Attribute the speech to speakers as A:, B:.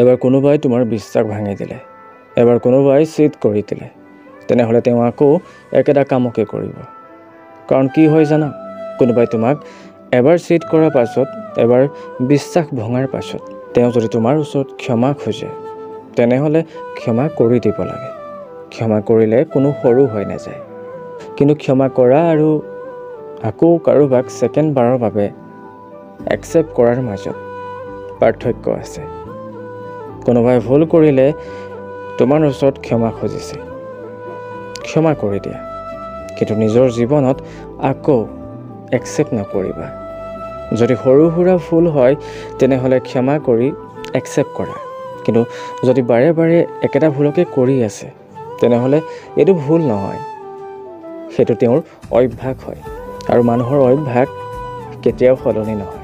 A: এবাৰ কোনোবাই তোমাৰ বিশ্বাস ভাঙি দিলে, এবাৰ কোনোবাই চিট কৰি দিলে, তেনেহ'লে তেওঁ আকৌ একেটা কামকে কৰিব। কাৰণ কি হয় জানা, কোনোবাই তোমাক এবাৰ চিট কৰাৰ পাছত, এবাৰ বিশ্বাস ভঙাৰ পাছত তেওঁ যদি তোমাৰ ওচৰত ক্ষমা খোজে, তেনেহ'লে ক্ষমা কৰি দিব লাগে। ক্ষমা কৰিলে কোনো সৰু হৈ নাযায়। কিন্তু ক্ষমা কৰা আৰু আকৌ কাৰোবাক ছেকেণ্ড বাৰৰ বাবে একচেপ্ট কৰাৰ মাজত পাৰ্থক্য আছে। কোনোবাই ভুল কৰিলে তোমাৰ ওচৰত ক্ষমা খুজিছে, ক্ষমা কৰি দিয়া, কিন্তু নিজৰ জীৱনত আকৌ একচেপ্ট নকৰিবা। যদি সৰু সুৰা ভুল হয় তেনেহ'লে ক্ষমা কৰি একচেপ্ট কৰা, কিন্তু যদি বাৰে বাৰে একেটা ভুলকে কৰি আছে তেনেহ'লে এইটো ভুল নহয়, সেইটো তেওঁৰ অভ্যাস হয়, আৰু মানুহৰ অভ্যাস কেতিয়াও সলনি নহয়।